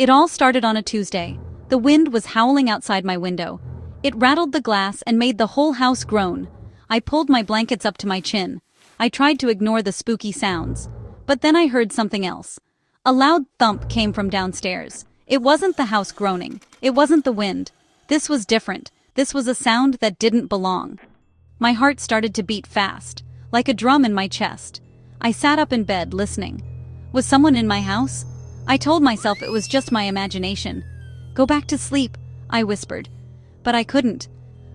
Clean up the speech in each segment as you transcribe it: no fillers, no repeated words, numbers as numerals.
It all started on a Tuesday. The wind was howling outside my window. It rattled the glass and made the whole house groan. I pulled my blankets up to my chin. I tried to ignore the spooky sounds. But then I heard something else. A loud thump came from downstairs. It wasn't the house groaning. It wasn't the wind. This was different. This was a sound that didn't belong. My heart started to beat fast, like a drum in my chest. I sat up in bed, listening. Was someone in my house? I told myself it was just my imagination. Go back to sleep, I whispered. But I couldn't.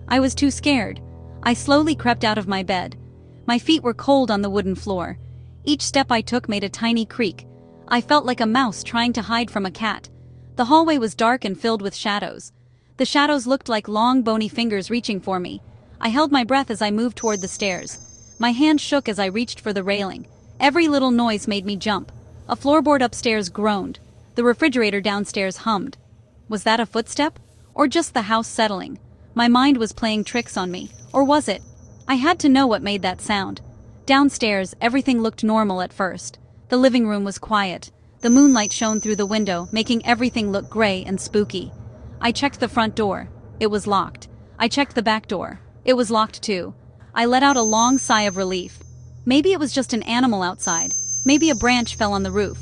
I was too scared. I slowly crept out of my bed. My feet were cold on the wooden floor. Each step I took made a tiny creak. I felt like a mouse trying to hide from a cat. The hallway was dark and filled with shadows. The shadows looked like long, bony fingers reaching for me. I held my breath as I moved toward the stairs. My hand shook as I reached for the railing. Every little noise made me jump. A floorboard upstairs groaned. The refrigerator downstairs hummed. Was that a footstep? Or just the house settling? My mind was playing tricks on me. Or was it? I had to know what made that sound. Downstairs, everything looked normal at first. The living room was quiet. The moonlight shone through the window, making everything look gray and spooky. I checked the front door. It was locked. I checked the back door. It was locked too. I let out a long sigh of relief. Maybe it was just an animal outside. Maybe a branch fell on the roof.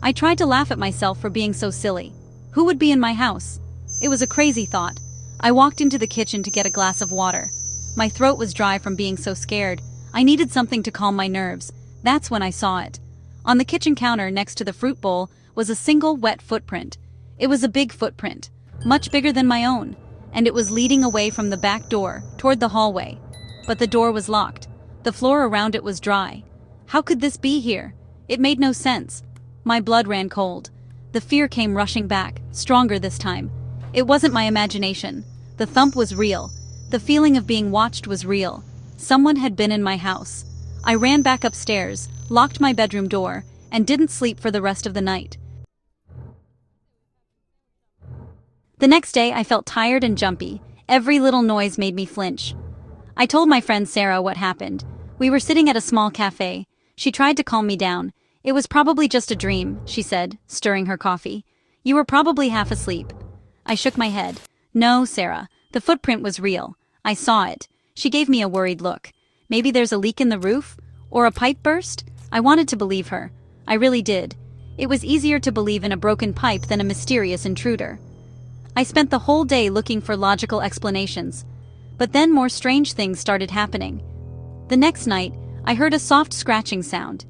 I tried to laugh at myself for being so silly. Who would be in my house? It was a crazy thought. I walked into the kitchen to get a glass of water. My throat was dry from being so scared. I needed something to calm my nerves. That's when I saw it. On the kitchen counter next to the fruit bowl was a single wet footprint. It was a big footprint, much bigger than my own, and it was leading away from the back door, toward the hallway. But the door was locked. The floor around it was dry. How could this be here? It made no sense. My blood ran cold. The fear came rushing back, stronger this time. It wasn't my imagination. The thump was real. The feeling of being watched was real. Someone had been in my house. I ran back upstairs, locked my bedroom door, and didn't sleep for the rest of the night. The next day, I felt tired and jumpy. Every little noise made me flinch. I told my friend Sarah what happened. We were sitting at a small cafe. She tried to calm me down. It was probably just a dream, she said, stirring her coffee. You were probably half asleep. I shook my head. No, Sarah. The footprint was real. I saw it. She gave me a worried look. Maybe there's a leak in the roof? Or a pipe burst? I wanted to believe her. I really did. It was easier to believe in a broken pipe than a mysterious intruder. I spent the whole day looking for logical explanations. But then more strange things started happening. The next night, I heard a soft scratching sound.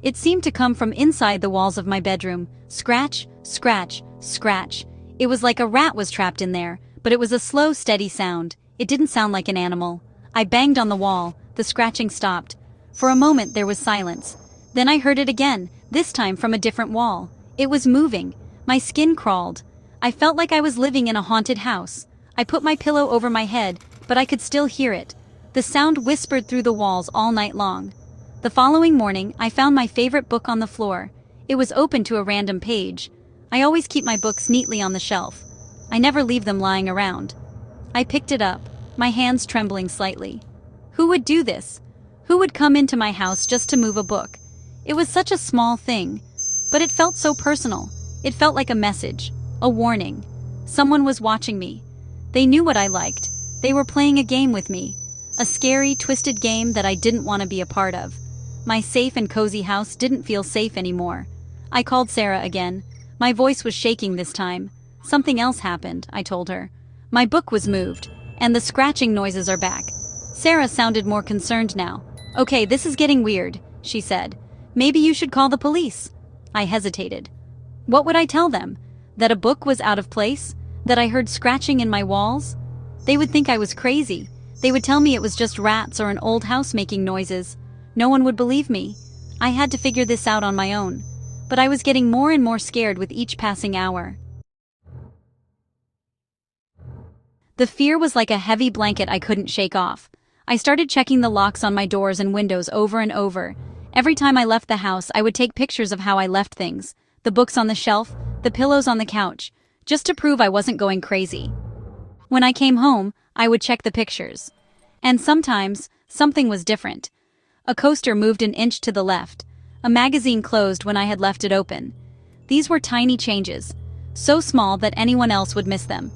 It seemed to come from inside the walls of my bedroom. Scratch, scratch, scratch. It was like a rat was trapped in there, but it was a slow, steady sound. It didn't sound like an animal. I banged on the wall. The scratching stopped. For a moment there was silence. Then I heard it again, this time from a different wall. It was moving. My skin crawled. I felt like I was living in a haunted house. I put my pillow over my head, but I could still hear it. The sound whispered through the walls all night long. The following morning, I found my favorite book on the floor. It was open to a random page. I always keep my books neatly on the shelf. I never leave them lying around. I picked it up, my hands trembling slightly. Who would do this? Who would come into my house just to move a book? It was such a small thing, but it felt so personal. It felt like a message, a warning. Someone was watching me. They knew what I liked. They were playing a game with me. A scary, twisted game that I didn't want to be a part of. My safe and cozy house didn't feel safe anymore. I called Sarah again. My voice was shaking this time. Something else happened, I told her. My book was moved, and the scratching noises are back. Sarah sounded more concerned now. Okay, this is getting weird, she said. Maybe you should call the police. I hesitated. What would I tell them? That a book was out of place? That I heard scratching in my walls? They would think I was crazy. They would tell me it was just rats or an old house making noises. No one would believe me. I had to figure this out on my own. But I was getting more and more scared with each passing hour. The fear was like a heavy blanket I couldn't shake off. I started checking the locks on my doors and windows over and over. Every time I left the house, I would take pictures of how I left things. The books on the shelf, the pillows on the couch, just to prove I wasn't going crazy. When I came home, I would check the pictures. And sometimes, something was different. A coaster moved an inch to the left. A magazine closed when I had left it open. These were tiny changes. so small that anyone else would miss them.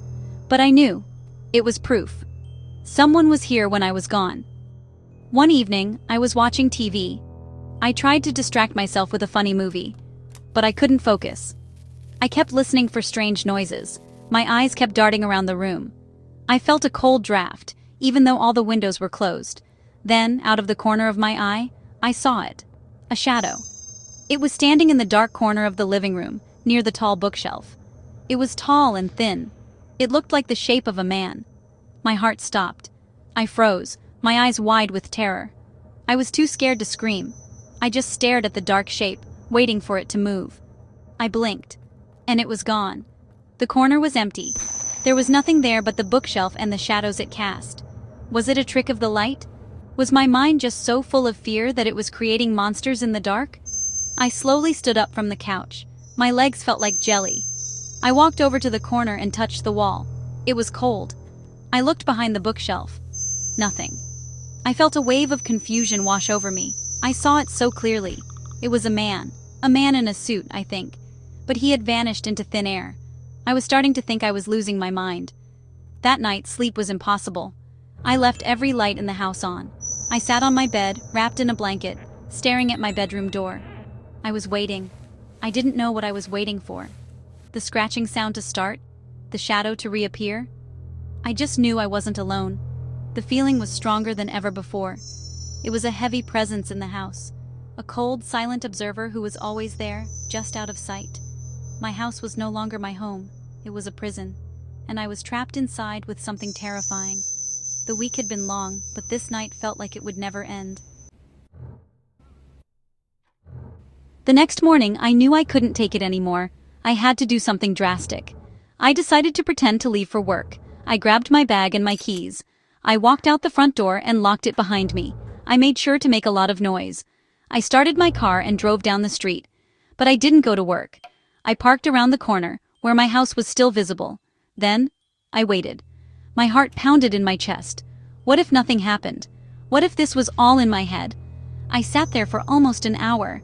But I knew. It was proof. Someone was here when I was gone. One evening, I was watching TV. I tried to distract myself with a funny movie, but I couldn't focus. I kept listening for strange noises. My eyes kept darting around the room. I felt a cold draft, even though all the windows were closed. Then, out of the corner of my eye, I saw it. A shadow. It was standing in the dark corner of the living room, near the tall bookshelf. It was tall and thin. It looked like the shape of a man. My heart stopped. I froze, my eyes wide with terror. I was too scared to scream. I just stared at the dark shape, waiting for it to move. I blinked, and it was gone. The corner was empty. There was nothing there but the bookshelf and the shadows it cast. Was it a trick of the light? Was my mind just so full of fear that it was creating monsters in the dark? I slowly stood up from the couch. My legs felt like jelly. I walked over to the corner and touched the wall. It was cold. I looked behind the bookshelf. Nothing. I felt a wave of confusion wash over me. I saw it so clearly. It was a man in a suit, I think. But he had vanished into thin air. I was starting to think I was losing my mind. That night, sleep was impossible. I left every light in the house on. I sat on my bed, wrapped in a blanket, staring at my bedroom door. I was waiting. I didn't know what I was waiting for. The scratching sound to start? The shadow to reappear? I just knew I wasn't alone. The feeling was stronger than ever before. It was a heavy presence in the house. A cold, silent observer who was always there, just out of sight. My house was no longer my home. It was a prison. And I was trapped inside with something terrifying. The week had been long, but this night felt like it would never end. The next morning, I knew I couldn't take it anymore. I had to do something drastic. I decided to pretend to leave for work. I grabbed my bag and my keys. I walked out the front door and locked it behind me. I made sure to make a lot of noise. I started my car and drove down the street. But I didn't go to work. I parked around the corner, where my house was still visible. Then, I waited. My heart pounded in my chest. What if nothing happened? What if this was all in my head? I sat there for almost an hour.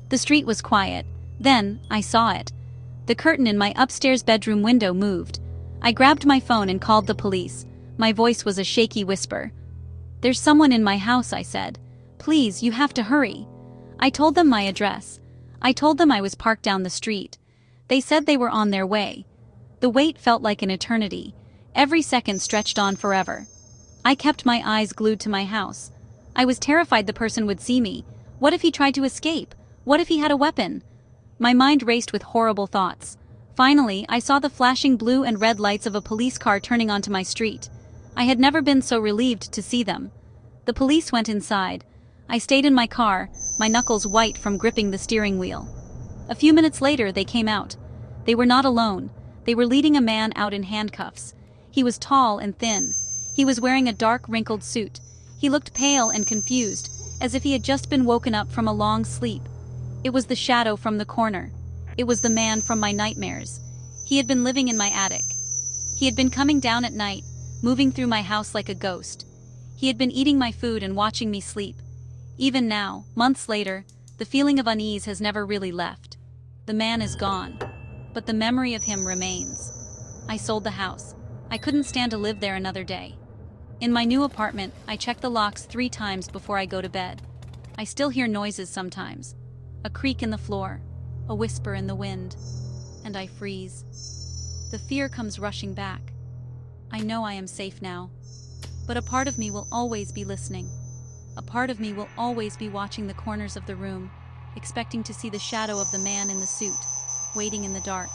The street was quiet. Then, I saw it. The curtain in my upstairs bedroom window moved. I grabbed my phone and called the police. My voice was a shaky whisper. "There's someone in my house," I said. "Please, you have to hurry." I told them my address. I told them I was parked down the street. They said they were on their way. The wait felt like an eternity. Every second stretched on forever. I kept my eyes glued to my house. I was terrified the person would see me. What if he tried to escape? What if he had a weapon? My mind raced with horrible thoughts. Finally, I saw the flashing blue and red lights of a police car turning onto my street. I had never been so relieved to see them. The police went inside. I stayed in my car, my knuckles white from gripping the steering wheel. A few minutes later, they came out. They were not alone. They were leading a man out in handcuffs. He was tall and thin. He was wearing a dark, wrinkled suit. He looked pale and confused, as if he had just been woken up from a long sleep. It was the shadow from the corner. It was the man from my nightmares. He had been living in my attic. He had been coming down at night, moving through my house like a ghost. He had been eating my food and watching me sleep. Even now, months later, the feeling of unease has never really left. The man is gone, but the memory of him remains. I sold the house. I couldn't stand to live there another day. In my new apartment, I check the locks 3 times before I go to bed. I still hear noises sometimes. A creak in the floor, a whisper in the wind, and I freeze. The fear comes rushing back. I know I am safe now, but a part of me will always be listening. A part of me will always be watching the corners of the room, expecting to see the shadow of the man in the suit, waiting in the dark.